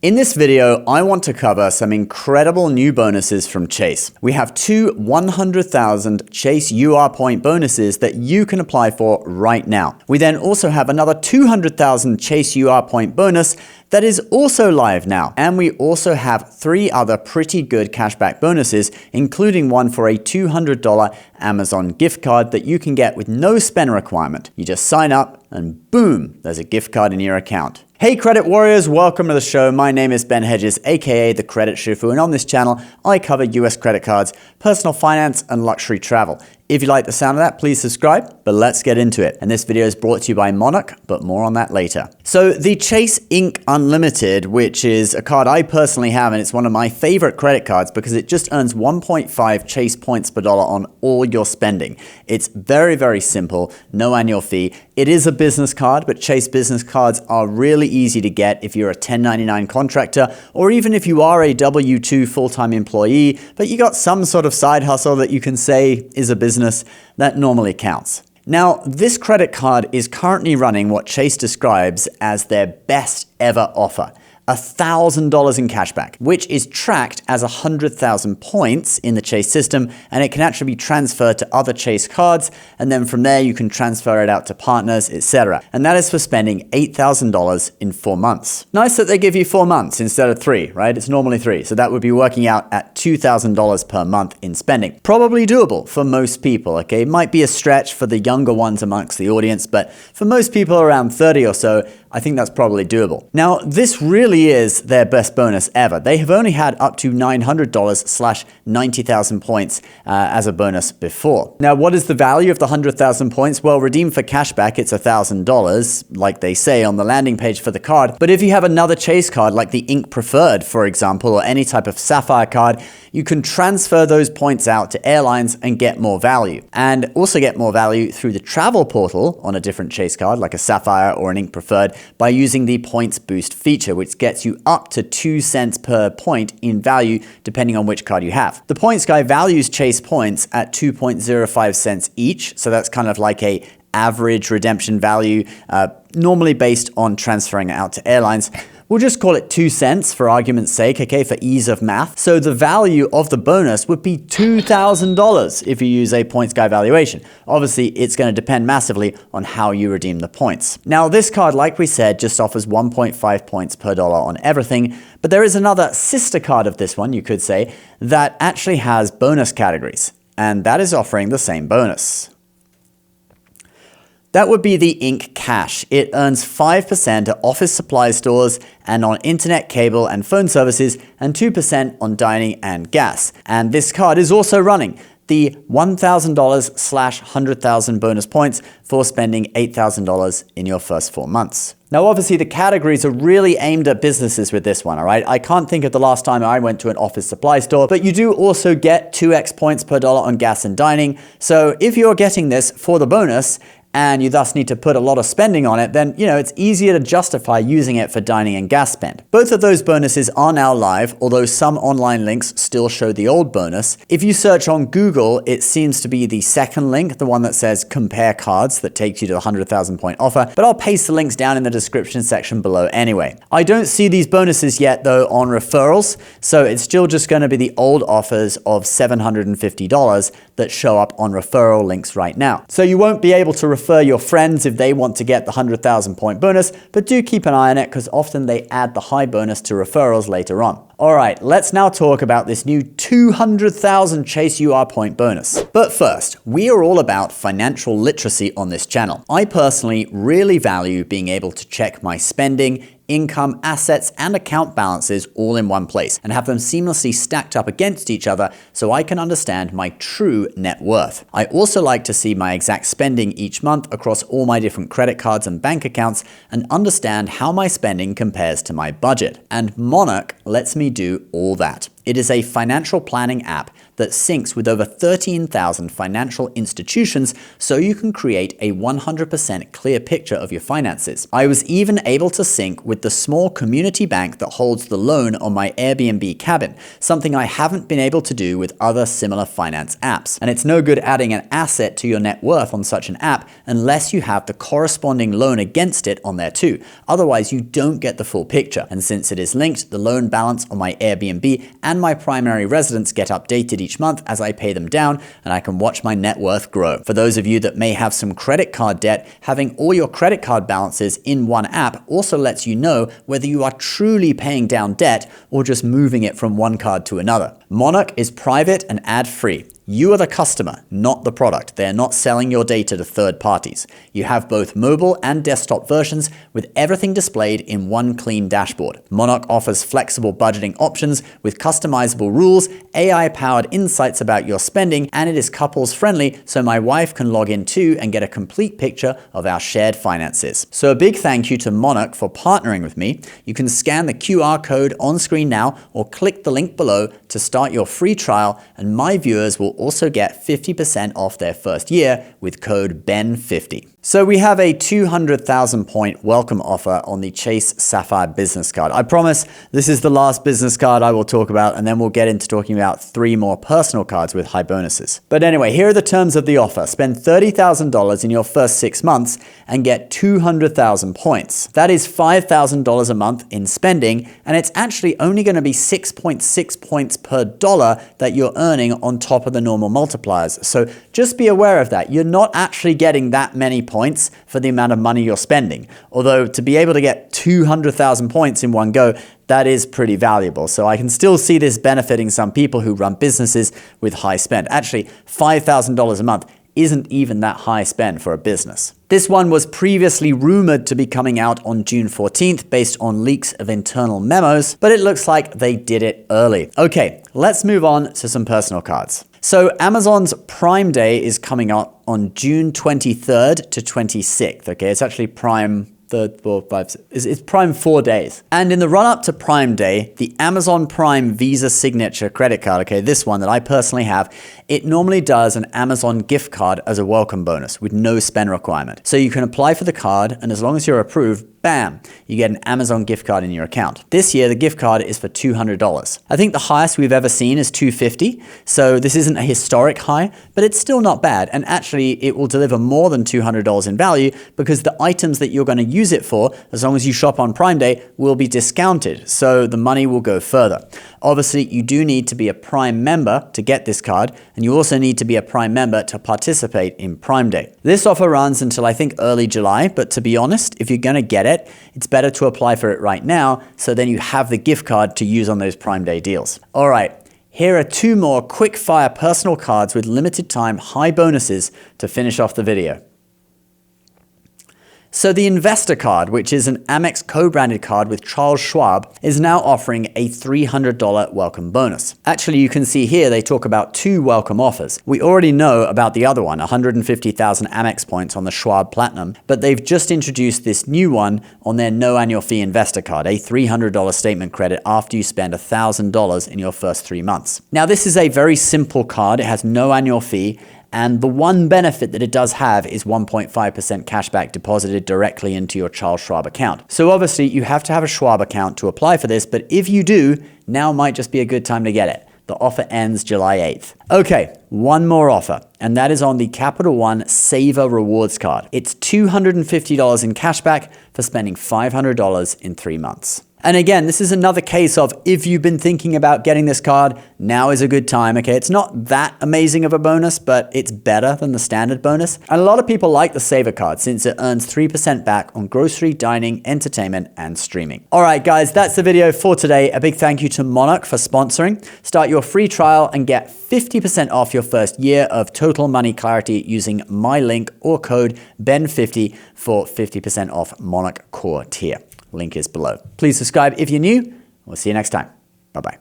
In this video, I want to cover some incredible new bonuses from Chase. We have two 100,000 Chase UR point bonuses that you can apply for right now. We then also have another 200,000 Chase UR point bonus that is also live now. And we also have three other pretty good cashback bonuses, including one for a $200 Amazon gift card that you can get with no spend requirement. You just sign up and boom, there's a gift card in your account. Hey credit warriors, welcome to the show. My name is Ben Hedges, aka the Credit Shifu, and on this channel, I cover US credit cards, personal finance, and luxury travel. If you like the sound of that, please subscribe, but let's get into it. And this video is brought to you by Monarch, but more on that later. So the Chase Ink Unlimited, which is a card I personally have, and it's one of my favorite credit cards because it just earns 1.5 Chase points per dollar on all your spending. It's very, very simple, no annual fee. It is a business card, but Chase business cards are really easy to get if you're a 1099 contractor, or even if you are a W-2 full-time employee, but you got some sort of side hustle that you can say is a business, that normally counts. Now, this credit card is currently running what Chase describes as their best ever offer. $1,000 in cashback, which is tracked as 100,000 points in the Chase system, and it can actually be transferred to other Chase cards, and then from there you can transfer it out to partners, etc. And that is for spending $8,000 in 4 months. Nice that they give you 4 months instead of 3, right? It's normally 3, so that would be working out at $2,000 per month in spending. Probably doable for most people, okay? It might be a stretch for the younger ones amongst the audience, but for most people around 30 or so, I think that's probably doable. Now, this really is their best bonus ever. They have only had up to $900 / 90,000 points as a bonus before. Now, what is the value of the 100,000 points? Well, redeemed for cashback, it's $1,000, like they say on the landing page for the card. But if you have another Chase card, like the Ink Preferred, for example, or any type of Sapphire card, you can transfer those points out to airlines and get more value. And also get more value through the travel portal on a different Chase card, like a Sapphire or an Ink Preferred, by using the points boost feature, which gets you up to 2 cents per point in value, depending on which card you have. The points guy values Chase points at 2.05 cents each. So that's kind of like a average redemption value, normally based on transferring it out to airlines. We'll just call it 2 cents for argument's sake, okay, for ease of math. So the value of the bonus would be $2,000 if you use a points guy valuation. Obviously, it's going to depend massively on how you redeem the points. Now, this card, like we said, just offers 1.5 points per dollar on everything, but there is another sister card of this one, you could say, that actually has bonus categories, and that is offering the same bonus. That would be the Ink Cash. It earns 5% at office supply stores and on internet, cable, and phone services, and 2% on dining and gas. And this card is also running the $1,000 / 100,000 bonus points for spending $8,000 in your first 4 months. Now, obviously, the categories are really aimed at businesses with this one, all right? I can't think of the last time I went to an office supply store, but you do also get 2x points per dollar on gas and dining. So if you're getting this for the bonus, and you thus need to put a lot of spending on it, then, it's easier to justify using it for dining and gas spend. Both of those bonuses are now live, although some online links still show the old bonus. If you search on Google, it seems to be the second link, the one that says compare cards, that takes you to the 100,000 point offer, but I'll paste the links down in the description section below anyway. I don't see these bonuses yet, though, on referrals, so it's still just going to be the old offers of $750 that show up on referral links right now. So you won't be able to refer your friends if they want to get the 100,000 point bonus, but do keep an eye on it because often they add the high bonus to referrals later on. All right, let's now talk about this new 200,000 Chase UR point bonus. But first, we are all about financial literacy on this channel. I personally really value being able to check my spending, income, assets, and account balances all in one place and have them seamlessly stacked up against each other so I can understand my true net worth. I also like to see my exact spending each month across all my different credit cards and bank accounts and understand how my spending compares to my budget. And Monarch lets me do all that. It is a financial planning app that syncs with over 13,000 financial institutions so you can create a 100% clear picture of your finances. I was even able to sync with the small community bank that holds the loan on my Airbnb cabin, something I haven't been able to do with other similar finance apps. And it's no good adding an asset to your net worth on such an app unless you have the corresponding loan against it on there too. Otherwise, you don't get the full picture. And since it is linked, the loan balance on my Airbnb and my primary residence get updated each month as I pay them down, and I can watch my net worth grow. For those of you that may have some credit card debt, having all your credit card balances in one app also lets you know whether you are truly paying down debt or just moving it from one card to another. Monarch is private and ad-free. You are the customer, not the product. They are not selling your data to third parties. You have both mobile and desktop versions with everything displayed in one clean dashboard. Monarch offers flexible budgeting options with customizable rules, AI-powered insights about your spending, and it is couples friendly so my wife can log in too and get a complete picture of our shared finances. So a big thank you to Monarch for partnering with me. You can scan the QR code on screen now or click the link below to start your free trial, and my viewers will also get 50% off their first year with code BEN50. So we have a 200,000 point welcome offer on the Chase Sapphire business card. I promise this is the last business card I will talk about, and then we'll get into talking about 3 more personal cards with high bonuses. But anyway, here are the terms of the offer. Spend $30,000 in your first 6 months and get 200,000 points. That is $5,000 a month in spending, and it's actually only going to be 6.6 points per dollar that you're earning on top of the normal multipliers. So just be aware of that. You're not actually getting that many points for the amount of money you're spending. Although to be able to get 200,000 points in one go, that is pretty valuable. So I can still see this benefiting some people who run businesses with high spend. Actually, $5,000 a month isn't even that high spend for a business. This one was previously rumored to be coming out on June 14th based on leaks of internal memos, but it looks like they did it early. Okay, let's move on to some personal cards. So Amazon's Prime Day is coming out on June 23rd to 26th. Okay, it's actually Prime third, fourth, five, it's Prime 4 days. And in the run up to Prime Day, the Amazon Prime Visa Signature credit card, okay, this one that I personally have, it normally does an Amazon gift card as a welcome bonus with no spend requirement. So you can apply for the card, and as long as you're approved, bam, you get an Amazon gift card in your account. This year, the gift card is for $200. I think the highest we've ever seen is $250. So this isn't a historic high, but it's still not bad. And actually, it will deliver more than $200 in value because the items that you're going to use it for, as long as you shop on Prime Day, will be discounted. So the money will go further. Obviously, you do need to be a Prime member to get this card, and you also need to be a Prime member to participate in Prime Day. This offer runs until I think early July, but to be honest, if you're going to get it, it's better to apply for it right now, so then you have the gift card to use on those Prime Day deals. All right, here are 2 more quick fire personal cards with limited time high bonuses to finish off the video. So the Investor card, which is an Amex co-branded card with Charles Schwab, is now offering a $300 welcome bonus. Actually, you can see here they talk about 2 welcome offers. We already know about the other one, 150,000 Amex points on the Schwab Platinum, but they've just introduced this new one on their no annual fee Investor card, a $300 statement credit after you spend $1,000 in your first 3 months. Now, this is a very simple card. It has no annual fee. And the one benefit that it does have is 1.5% cashback deposited directly into your Charles Schwab account. So obviously you have to have a Schwab account to apply for this, but if you do, now might just be a good time to get it. The offer ends July 8th. Okay, one more offer, and that is on the Capital One Saver Rewards card. It's $250 in cashback for spending $500 in 3 months. And again, this is another case of if you've been thinking about getting this card, now is a good time, okay? It's not that amazing of a bonus, but it's better than the standard bonus. And a lot of people like the Saver card since it earns 3% back on grocery, dining, entertainment, and streaming. All right, guys, that's the video for today. A big thank you to Monarch for sponsoring. Start your free trial and get 50% off your first year of Total Money Clarity using my link or code BEN50 for 50% off Monarch Core tier. Link is below. Please subscribe if you're new. We'll see you next time. Bye-bye.